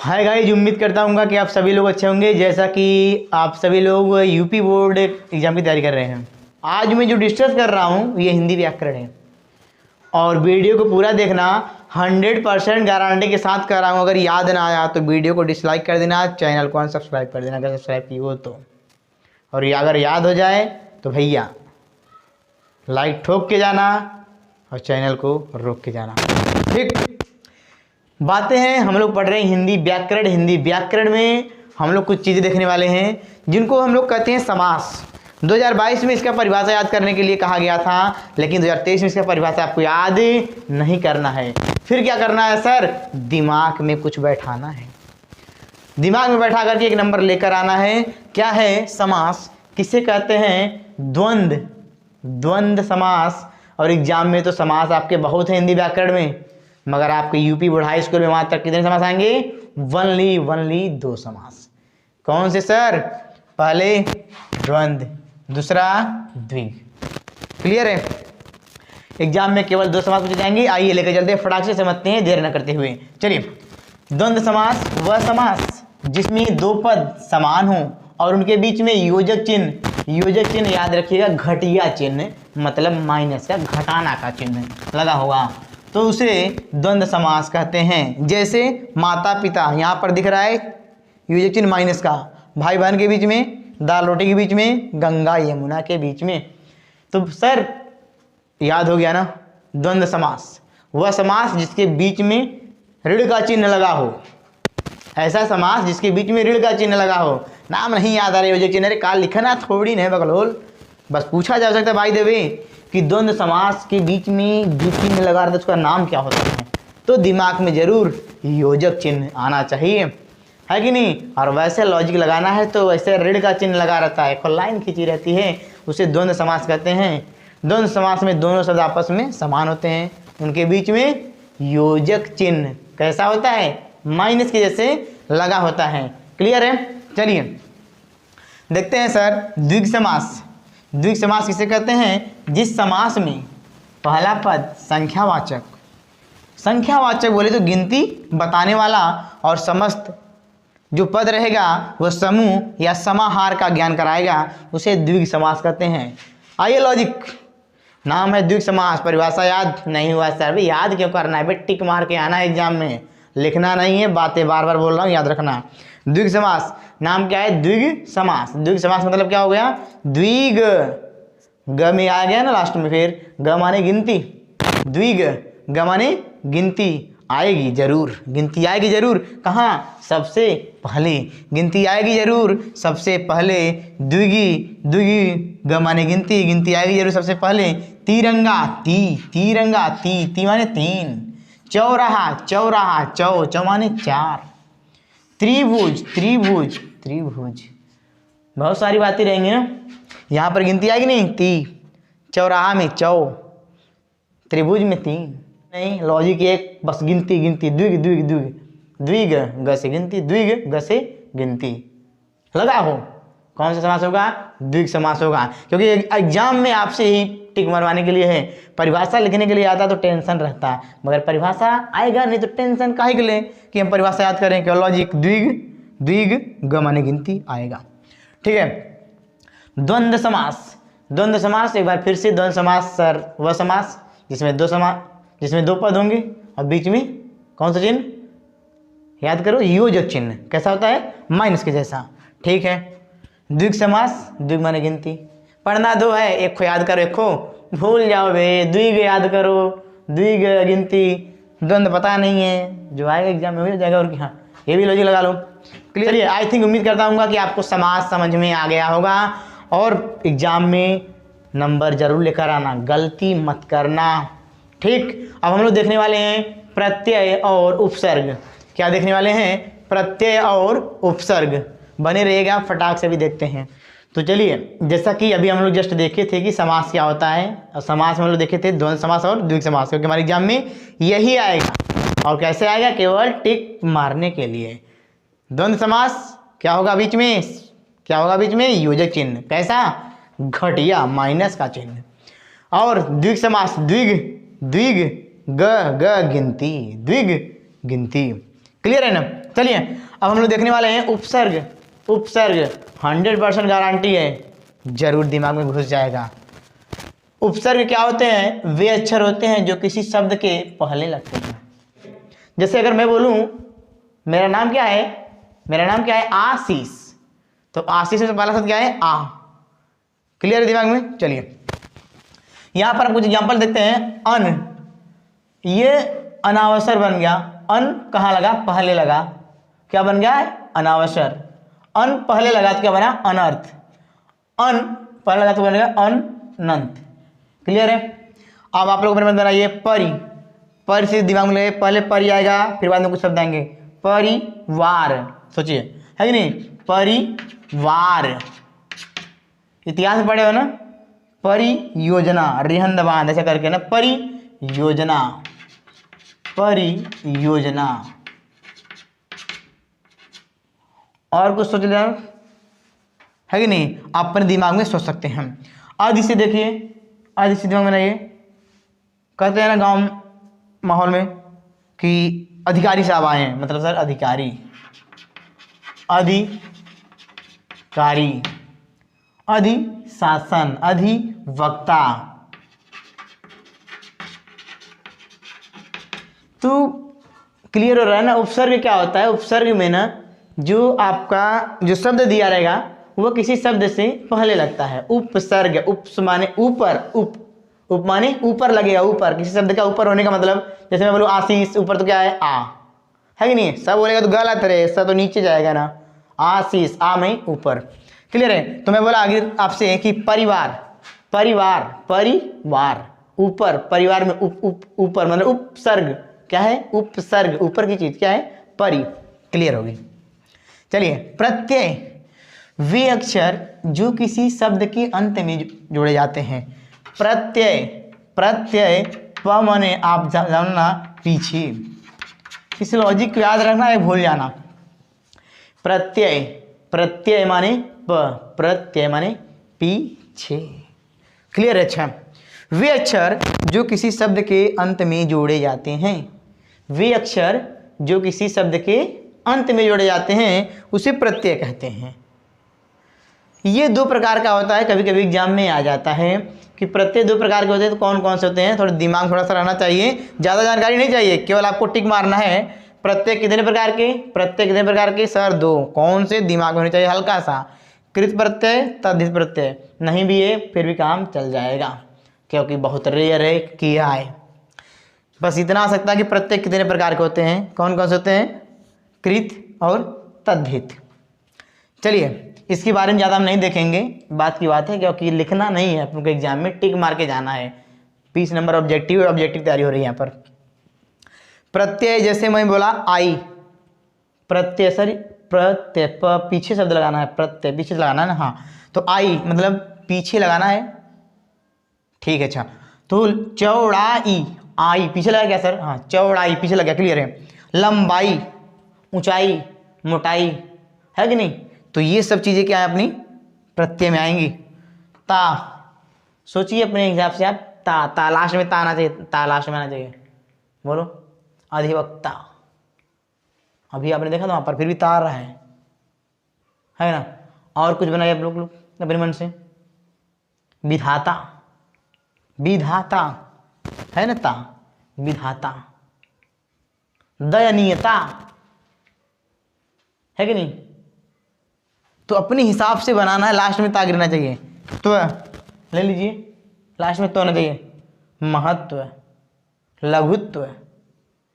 Hi guys, उम्मीद करता हूँ कि आप सभी लोग अच्छे होंगे। जैसा कि आप सभी लोग यूपी बोर्ड एग्जाम की तैयारी कर रहे हैं। आज मैं जो डिस्कस कर रहा हूँ ये हिंदी व्याकरण है और वीडियो को पूरा देखना। 100% गारंटी के साथ कर रहा हूँ। अगर याद ना आया तो वीडियो को डिसलाइक कर देना, चैनल को अनसब्सक्राइब कर देना अगर सब्सक्राइब की हो तो। और अगर याद हो जाए तो भैया लाइक ठोक के जाना और चैनल को रोक के जाना। ठीक, बातें हैं। हम लोग पढ़ रहे हैं हिंदी व्याकरण। हिंदी व्याकरण में हम लोग कुछ चीज़ें देखने वाले हैं जिनको हम लोग कहते हैं समास। 2022 में इसका परिभाषा याद करने के लिए कहा गया था, लेकिन 2023 में इसका परिभाषा आपको याद नहीं करना है। फिर क्या करना है सर? दिमाग में कुछ बैठाना है। दिमाग में बैठा करके एक नंबर लेकर आना है। क्या है समास? किसे कहते हैं? द्वंद्व। द्वंद्व समास। और एग्जाम में तो समास आपके बहुत है हिंदी व्याकरण में, मगर आपके यूपी बोर्ड हाई स्कूल में वहां तक कितने समास आएंगे? वनली 2 समास। कौन से सर? पहले द्वंद्व, दूसरा द्विग। क्लियर है? एग्जाम में केवल 2 समास पूछे जाएंगे। आइए लेकर चलते हैं, फटाक से समझते हैं देर न करते हुए। चलिए, द्वंद्व समास वह समास जिसमें 2 पद समान हो और उनके बीच में योजक चिन्ह, योजक चिन्ह याद रखिएगा घटिया चिन्ह, मतलब माइनस का, घटाना का चिन्ह लगा होगा, तो उसे द्वंद्व समास कहते हैं। जैसे माता पिता, यहाँ पर दिख रहा है योजक चिन्ह माइनस का, भाई बहन के बीच में, दाल रोटी के बीच में, गंगा यमुना के बीच में। तो सर याद हो गया ना? द्वंद्व समास वह समास जिसके बीच में ऋण का चिन्ह लगा हो। ऐसा समास जिसके बीच में ऋण का चिन्ह लगा हो। नाम नहीं याद आ रहा योजक चिन्ह, अरे काल लिखना थोड़ी नहीं बकलोल, बस पूछा जा सकता है भाई देवे कि द्वंद्व समास के बीच में जो चिन्ह लगा रहता है उसका नाम क्या होता है, तो दिमाग में जरूर योजक चिन्ह आना चाहिए, है कि नहीं? और वैसे लॉजिक लगाना है तो वैसे ऋण का चिन्ह लगा रहता है, लाइन खींची रहती है, उसे द्वंद्व समास कहते हैं। द्वंद्व समास में दोनों शब्द आपस में समान होते हैं, उनके बीच में योजक चिन्ह कैसा होता है? माइनस के जैसे लगा होता है। क्लियर है? चलिए देखते हैं सर द्विग समास। द्विग समास किसे कहते हैं? जिस समास में पहला पद संख्यावाचक, संख्यावाचक बोले तो गिनती बताने वाला, और समस्त जो पद रहेगा वह समूह या समाहार का ज्ञान कराएगा, उसे द्विग समास कहते हैं। आइए लॉजिक, नाम है द्विग समास। परिभाषा याद नहीं हुआ सर? भाई याद क्यों करना है? भाई टिक मार के आना है एग्जाम में, लिखना नहीं है, बातें बार बार बोल रहा हूँ, याद रखना। द्विग समास नाम क्या है? द्विग समास। द्विग समास मतलब क्या हो गया? द्विग, ग में आ गया ना लास्ट में, फिर ग माने गिनती, द्विग ग माने गिनती आएगी जरूर, गिनती आएगी जरूर। कहाँ? सबसे पहले गिनती आएगी जरूर सबसे पहले। द्विगी, द्विगी ग माने गिनती, गिनती आएगी जरूर सबसे पहले। तिरंगा, तिरंगा, ती माने 3। चौराहा, चौराहा, चौ माने 4। त्रिभुज, त्रिभुज, त्रिभुज, बहुत सारी बातें रहेंगी ना। यहाँ पर गिनती आएगी नहीं, ती, चौराहा में चौ, त्रिभुज में 3 नहीं। लॉजिक एक, बस गिनती गिनती, द्विग द्विग द्विग, द्विग ग से गिनती, द्विग ग से गिनती लगा हो। कौन सा समास होगा? द्विग समास होगा, क्योंकि एग्जाम में आपसे ही टिक मरवाने के लिए है। परिभाषा लिखने के लिए आता तो टेंशन रहता, मगर परिभाषा आएगा नहीं तो टेंशन काहे के लिए कि हम परिभाषा याद करें। क्या लॉजिक? द्विग, द्विग ग माने गिनती आएगा। ठीक है। द्वंद्व समास, द्वंद्व समास एक बार फिर से, द्वंद्व समास सर वह समास जिसमें 2 पद होंगे और बीच में कौन सा चिन्ह? याद करो, योजक चिन्ह। कैसा होता है? माइनस के जैसा। ठीक है। द्विग समास, द्विग माने गिनती। पढ़ना 2 है, एक को याद करो, एक को भूल जाओ बे। द्विग याद करो, द्विग गिनती, द्वंद्व पता नहीं है, जो आएगा एग्जाम में हो जाएगा। और हाँ, ये भी लॉजिक लगा लो। क्लियर? चलिए, आई थिंक उम्मीद करता हूँ कि आपको समास समझ में आ गया होगा और एग्जाम में नंबर जरूर लेकर आना, गलती मत करना। ठीक, अब हम लोग देखने वाले हैं प्रत्यय और उपसर्ग। क्या देखने वाले हैं? प्रत्यय और उपसर्ग। बने रहिएगा, फटाक से भी देखते हैं। तो चलिए, जैसा कि अभी हम लोग जस्ट देखे थे कि समास क्या होता है, और समास में हम लोग देखे थे द्वंद्व समास और द्विग समास, क्योंकि हमारे एग्जाम में यही आएगा। और कैसे आएगा? केवल टिक मारने के लिए। द्वंद्व समास क्या होगा बीच में? क्या होगा बीच में? योजक चिन्ह। कैसा? घटिया, माइनस का चिन्ह। और द्विग समास, द्विग, द्विग ग गिनती, द्विग गिनती। क्लियर है ना? चलिए अब हम लोग देखने वाले हैं उपसर्ग। उपसर्ग 100% गारंटी है, जरूर दिमाग में घुस जाएगा। उपसर्ग क्या होते हैं? वे अक्षर होते हैं जो किसी शब्द के पहले लगते हैं। जैसे अगर मैं बोलूं मेरा नाम क्या है, मेरा नाम क्या है? आशीष। तो आशीष में पहला शब्द क्या है? आ। क्लियर है दिमाग में? चलिए यहां पर हम कुछ एग्जांपल देखते हैं। अन, ये अनावसर बन गया। अन कहाँ लगा? पहले लगा। क्या बन गया है? अनावसर। अन पहले लगा तो क्या बना? अनर्थ। अन पहले लगा तो बन गया अनंत। क्लियर है? अब आप लोग बनाइए परि। परि से दिमाग में लगे, पहले परि आएगा फिर बाद में कुछ शब्द आएंगे। परिवार, सोचिए है कि नहीं? परिवार। इतिहास में पढ़े हो ना? परियोजना, रिहन दबान ऐसे करके ना, परियोजना। परियोजना। और कुछ सोच लिया है कि नहीं? आप अपने दिमाग में सोच सकते हैं। आज इसे देखिए, आज इसे दिमाग में बनाइए। कहते हैं ना गांव माहौल में कि अधिकारी साहब आए हैं, मतलब सर अधिकारी, अधिकारी, अधिशासन, अधिवक्ता। तो क्लियर हो रहा है ना? उपसर्ग क्या होता है? उपसर्ग में ना जो आपका जो शब्द दिया रहेगा वो किसी शब्द से पहले लगता है। उपसर्ग, उप माने ऊपर, उप माने ऊपर लगेगा। ऊपर, किसी शब्द का ऊपर होने का मतलब, जैसे मैं बोलूँ आशीष, ऊपर तो क्या है? आ, है कि नहीं? सब बोलेगा तो गलत है, ऐसा तो नीचे जाएगा ना। आशीष, आ में ऊपर। क्लियर है? तो मैं बोला आगे आपसे कि परिवार, परिवार, परिवार, ऊपर, परिवार में ऊपर मतलब उपसर्ग। क्या है? उपसर्ग, ऊपर की चीज क्या है? परि। क्लियर होगी? चलिए प्रत्यय, वे अक्षर जो किसी शब्द के अंत में जोड़े जाते हैं। प्रत्यय, प्रत्यय प माने आप जानना पीछे, इस लॉजिक को याद रखना है, भूल जाना। प्रत्यय, प्रत्यय माने प, प्रत्यय माने पीछे। क्लियर है? अच्छा, वे अक्षर जो किसी शब्द के अंत में जोड़े जाते हैं। वे अक्षर जो किसी शब्द के अंत में जोड़े जाते हैं उसे प्रत्यय कहते हैं। ये दो प्रकार का होता है, कभी कभी एग्जाम में आ जाता है कि प्रत्यय दो प्रकार के होते हैं। तो कौन कौन से होते हैं? थोड़ा दिमाग थोड़ा सा रहना चाहिए, ज़्यादा जानकारी नहीं चाहिए, केवल आपको टिक मारना है। प्रत्यय कितने प्रकार के? प्रत्यय कितने प्रकार के सर? दो। कौन से? दिमाग में होने चाहिए हल्का सा। कृत प्रत्यय, तद्धित प्रत्यय। नहीं भी है फिर भी काम चल जाएगा, क्योंकि बहुत रेयर है किया है। बस इतना आ सकता है कि प्रत्यय कितने प्रकार के होते हैं, कौन कौन से होते हैं? कृत और तद्धित। चलिए इसके बारे में ज़्यादा हम नहीं देखेंगे, बात की बात है, क्योंकि लिखना नहीं है अपने एग्जाम में, टिक मार के जाना है। 20 नंबर ऑब्जेक्टिव है, ऑब्जेक्टिव तैयारी हो रही है यहाँ पर। प्रत्यय, जैसे मैं बोला आई, प्रत्यय सर, प्रत्यय पीछे शब्द लगाना है, प्रत्यय पीछे लगाना है ना। हाँ, तो आई मतलब पीछे लगाना है। ठीक है, अच्छा। तो चौड़ाई, आई पीछे लगा क्या सर? हाँ, चौड़ाई पीछे लगा, क्लियर है? लंबाई, ऊंचाई, मोटाई, है कि नहीं? तो ये सब चीजें क्या है? अपनी प्रत्यय में आएंगी। ता, सोचिए अपने हिसाब से आप, ता लास्ट में ता आना चाहिए, ता लास्ट में आना चाहिए। बोलो अधिवक्ता, अभी आपने देखा था वहां पर, फिर भी ता आ रहा है ना? और कुछ बनाइए आप लोग अपने मन से। विधाता, विधाता, है ना? ता, विधाता। दयनीयता, है कि नहीं? तो अपने हिसाब से बनाना है, लास्ट में ता गिरना चाहिए। तो ले लीजिए, लास्ट में तो होना चाहिए। महत्व, लघुत्व,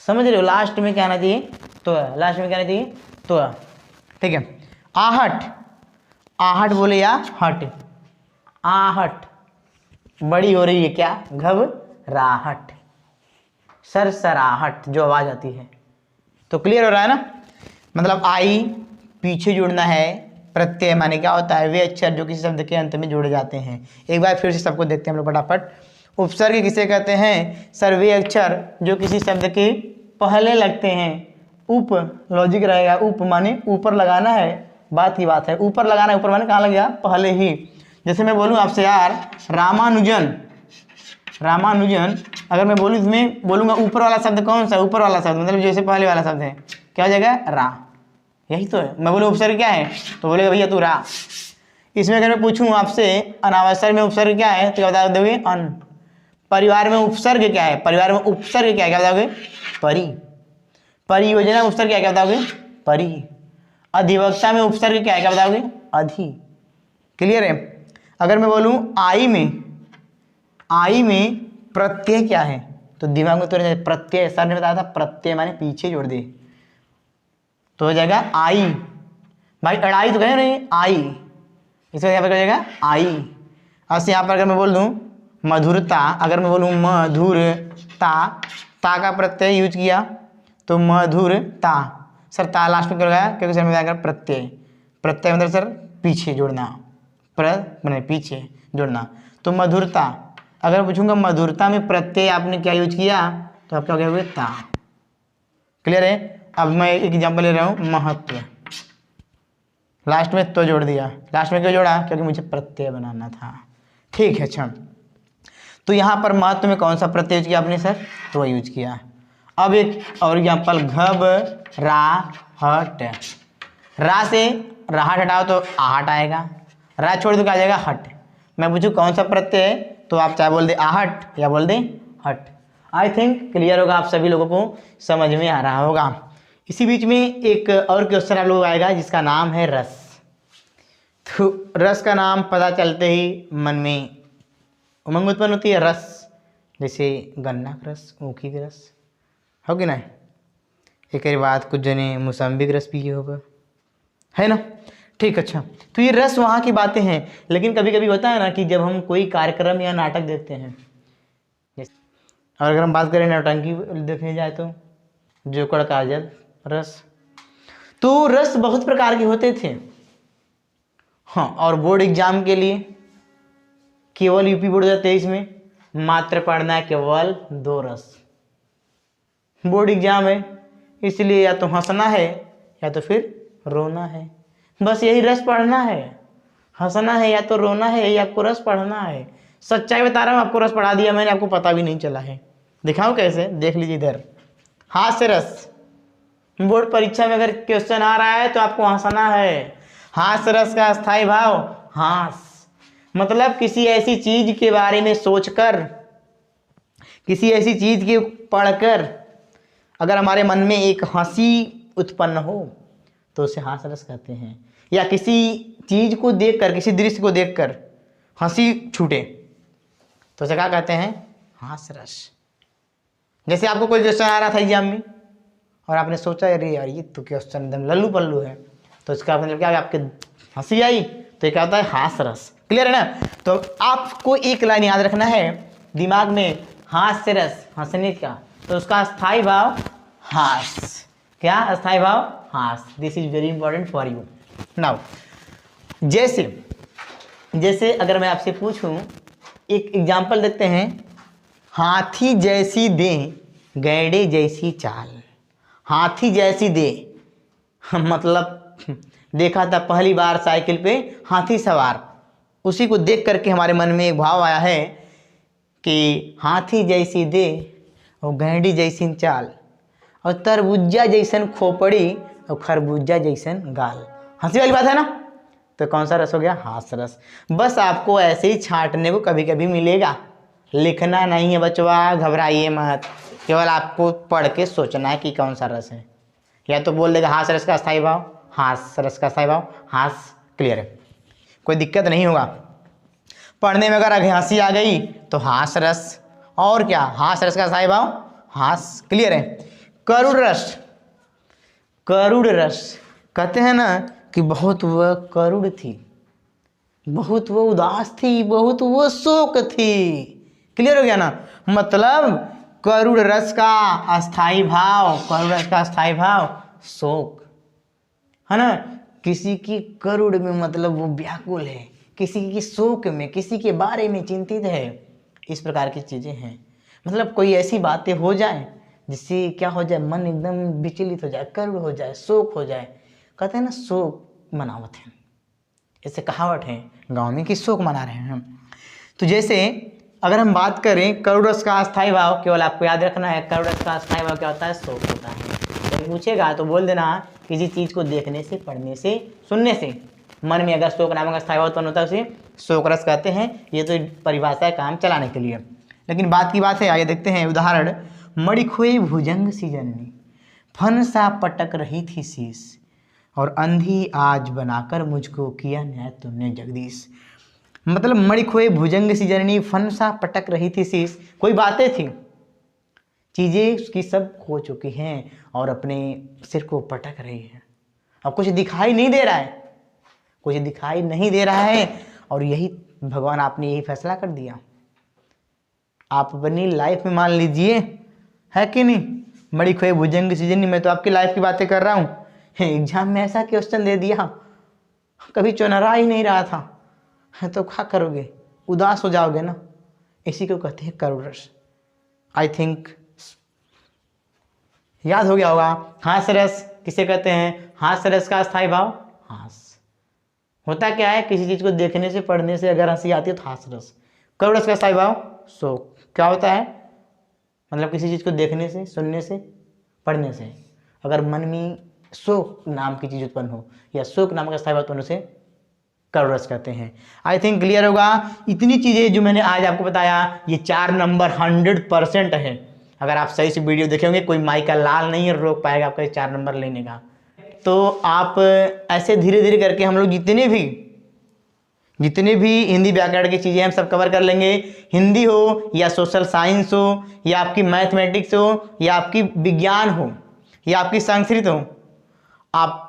समझ रहे हो? लास्ट में क्या आना चाहिए? तो लास्ट में क्या आना चाहिए? तो। ठीक है। आहट, आहट बोले या हट, आहट बड़ी हो रही है क्या? घबराहट, सरसराहट जो आवाज आती है। तो क्लियर हो रहा है ना? मतलब आई पीछे जुड़ना है। प्रत्यय माने क्या होता है? वे अक्षर जो किसी शब्द के अंत में जोड़े जाते हैं। एक बार फिर से सबको देखते हैं हम लोग फटाफट। उपसर्ग किसे कहते हैं? सर वे अक्षर जो किसी शब्द के पहले लगते हैं। उप लॉजिक रहेगा, उप माने ऊपर लगाना है, बात की बात है, ऊपर लगाना है। ऊपर माने कहाँ लग गया? पहले ही। जैसे मैं बोलूँ आपसे यार रामानुजन, रामानुजन, अगर मैं बोलूँ इसमें बोलूँगा ऊपर वाला शब्द कौन सा? ऊपर वाला शब्द मतलब जैसे पहले वाला शब्द है, क्या हो जाएगा? रा। यही तो है। मैं बोलूँ उपसर्ग क्या है तो बोलेगा भैया तू रा। इसमें अगर मैं पूछूं आपसे अनावसर में उपसर्ग क्या है तो क्या बता दोगे? अन। परिवार में उपसर्ग क्या है? परिवार में उपसर्ग क्या है? क्या बताओगे? परि। परियोजना में उपसर्ग क्या है? क्या बताओगे? परि। अधिवक्ता में उपसर्ग क्या है? क्या बताओगे? अधि। क्लियर है? अगर मैं बोलूं आई में प्रत्यय क्या है तो दिमाग में तुरंत प्रत्यय, सर ने बताया था प्रत्यय माने पीछे जोड़ दे तो हो जाएगा आई। भाई अड़ाई तो कहे नहीं, आई, इसका यहाँ पर क्या हो जाएगा? आई। ऐसे यहाँ पर अगर मैं बोल दूं मधुरता, अगर मैं बोलूं मधुरता, ता का प्रत्यय यूज किया तो मधुरता। सर ता लास्ट में क्या लगाया क्योंकि सर में जाएगा प्रत्यय। प्रत्यय मतलब सर पीछे जोड़ना, मैंने पीछे जोड़ना। तो मधुरता, अगर पूछूंगा मधुरता में प्रत्यय आपने क्या यूज किया तो आप क्या हो गया? ता। क्लियर है? अब मैं एक एग्जाम्पल ले रहा हूँ महत्व, लास्ट में तो जोड़ दिया। लास्ट में क्यों जोड़ा? क्योंकि मुझे प्रत्यय बनाना था। ठीक है, अच्छा। तो यहाँ पर महत्व में कौन सा प्रत्यय यूज किया आपने सर? तो यूज किया। अब एक और एग्जाम्पल घबराहट। रा से राहट हटाओ तो आहट आएगा, रा छोड़ दो क्या आ जाएगा? हट। मैं पूछूं कौन सा प्रत्यय है तो आप चाहे बोल दे आहट या बोल दे हट। आई थिंक क्लियर होगा, आप सभी लोगों को समझ में आ रहा होगा। इसी बीच में एक और क्वेश्चन आप लोगों को आएगा जिसका नाम है रस। तो रस का नाम पता चलते ही मन में उमंग उत्पन्न होती है। रस जैसे गन्ना का रस, ऊखी का रस, हो कि नहीं? एक बाद कुछ जने मौसम्बी का रस पिए होगा, है ना? ठीक, अच्छा। तो ये रस वहाँ की बातें हैं, लेकिन कभी कभी होता है ना कि जब हम कोई कार्यक्रम या नाटक देखते हैं, और अगर हम बात करें नौटंकी देखने जाए तो जोकड़ काजल रस, तो रस बहुत प्रकार के होते थे। हाँ, और बोर्ड एग्जाम के लिए केवल यूपी बोर्ड 2023 में मात्र पढ़ना है केवल 2 रस। बोर्ड एग्जाम है इसलिए या तो हंसना है या तो फिर रोना है, बस यही रस पढ़ना है। हंसना है या तो रोना है, या आपको रस पढ़ना है। सच्चाई बता रहा हूँ, आपको रस पढ़ा दिया मैंने, आपको पता भी नहीं चला है। दिखाऊं कैसे? देख लीजिए इधर, हास्य रस। बोर्ड परीक्षा में अगर क्वेश्चन आ रहा है तो आपको हंसना है। हास्य रस का स्थायी भाव हास, मतलब किसी ऐसी चीज के बारे में सोचकर, किसी ऐसी चीज के पढ़कर अगर हमारे मन में एक हंसी उत्पन्न हो तो उसे हास्य रस कहते हैं। या किसी चीज को देखकर, किसी दृश्य को देखकर हंसी छूटे तो उसे क्या कहते हैं? हास्य रस। जैसे आपको कोई क्वेश्चन आ रहा था एग्जाम में और आपने सोचा अरे यार ये तो क्वेश्चन एकदम लल्लू पल्लू है, तो इसका मतलब क्या? आपके हंसी आई तो ये क्या होता है? हास्य रस। क्लियर है ना? तो आपको एक लाइन याद रखना है दिमाग में, हास्य रस, हंसने का, तो उसका स्थायी भाव हास। क्या स्थायी भाव? हास। This is very important for you now. जैसे अगर मैं आपसे पूछूं, एक एग्जाम्पल देखते हैं, हाथी जैसी देह गैंडे जैसी चाल। हाथी जैसी देह मतलब देखा था पहली बार साइकिल पे हाथी सवार, उसी को देख करके हमारे मन में एक भाव आया है कि हाथी जैसी देह और गैंडी जैसी चाल और तरबूजा जैसन खोपड़ी और खरबूजा जैसन गाल। हंसी वाली बात है ना? तो कौन सा रस हो गया? हास्य रस। बस आपको ऐसे ही छांटने को कभी कभी मिलेगा, लिखना नहीं है बचवा, घबराइए मत, केवल आपको पढ़ के सोचना है कि कौन सा रस है। या तो बोल देगा हास्य रस का स्थायी भाव, हास्य रस का स्थायी भाव हास। क्लियर है? कोई दिक्कत नहीं होगा पढ़ने में। अगर हंसी आ गई तो हास्य रस, और क्या? हास्य रस का स्थायी भाव हास। क्लियर है? करुण रस, करुण रस कहते हैं ना कि बहुत वह करुण थी, बहुत वो उदास थी, बहुत वो शोक थी। क्लियर हो गया ना? मतलब करुण रस का अस्थाई भाव, करुण रस का अस्थाई भाव शोक है ना। किसी की करुण में मतलब वो व्याकुल है, किसी की शोक में, किसी के बारे में चिंतित है, इस प्रकार की चीजें हैं। मतलब कोई ऐसी बातें हो जाए जिससे क्या हो जाए, मन एकदम विचलित हो जाए, करुण हो जाए, शोक हो जाए। कहते हैं ना शोक मनावत है, ऐसे कहावत है गांव में कि शोक मना रहे हैं हम। तो जैसे अगर हम बात करें करुण रस का अस्थायी भाव, केवल आपको याद रखना है करुण रस का अस्थायी भाव क्या होता है? शोक होता है। कोई पूछेगा तो बोल देना किसी चीज़ को देखने से, पढ़ने से, सुनने से मन में अगर शोक नामक स्थायी भाव उत्पन्न होता है उसे शोक रस कहते हैं। ये तो परिभाषा है काम चलाने के लिए, लेकिन बात की बात है। आइए देखते हैं उदाहरण। मणि खोए भुजंग सी जननी, फन सा पटक रही थी शीश, और अंधी आज बनाकर मुझको किया न्याय तुमने जगदीश। मतलब मणि खोए भुजंग सी जननी, फन सा पटक रही थी शीश, कोई बातें थी, चीज़ें उसकी सब खो चुकी हैं और अपने सिर को पटक रही है। अब कुछ दिखाई नहीं दे रहा है, कुछ दिखाई नहीं दे रहा है, और यही भगवान आपने यही फैसला कर दिया। आप अपनी लाइफ में मान लीजिए, है कि नहीं, मणि खोए भुजंग सी जननी, मैं तो आपकी लाइफ की बातें कर रहा हूँ। एग्जाम में ऐसा क्वेश्चन दे दिया, कभी चुनरा ही नहीं रहा था, तो क्या करोगे, उदास हो जाओगे ना। इसी को कहते हैं करुण रस। आई थिंक याद हो गया होगा। हास रस किसे कहते हैं? हास रस का स्थायी भाव हास। होता क्या है, किसी चीज को देखने से, पढ़ने से अगर हंसी आती है तो हास रस। करुण रस का स्थायी भाव शोक। क्या होता है, मतलब किसी चीज को देखने से, सुनने से, पढ़ने से अगर मन में शोक नाम की चीज उत्पन्न हो या शोक नाम का स्थायी भाव उत्पन्न से करुण रस कहते हैं। आई थिंक क्लियर होगा। इतनी चीजें जो मैंने आज आपको बताया, ये 4 नंबर 100% है। अगर आप सही से वीडियो देखेंगे, कोई माई का लाल नहीं रोक पाएगा आपका 4 नंबर लेने का। तो आप ऐसे धीरे धीरे करके हम लोग जितने भी हिंदी व्याकरण की चीज़ें हम सब कवर कर लेंगे। हिंदी हो या सोशल साइंस हो या आपकी मैथमेटिक्स हो या आपकी विज्ञान हो या आपकी संस्कृत हो, आप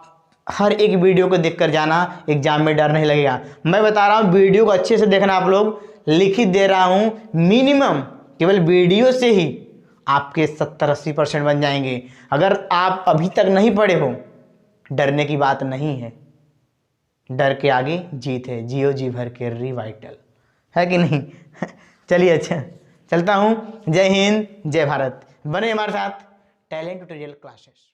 हर एक वीडियो को देखकर जाना, एग्जाम में डर नहीं लगेगा। मैं बता रहा हूँ, वीडियो को अच्छे से देखना। आप लोग लिखित दे रहा हूँ, मिनिमम केवल वीडियो से ही आपके 70-80% बन जाएंगे। अगर आप अभी तक नहीं पढ़े हो, डरने की बात नहीं है, डर के आगे जीत है। जियो जी भर के रिवाइटल, है कि नहीं। चलिए अच्छा चलता हूँ। जय हिंद, जय भारत। बने हमारे साथ टैलेंट ट्यूटोरियल क्लासेस।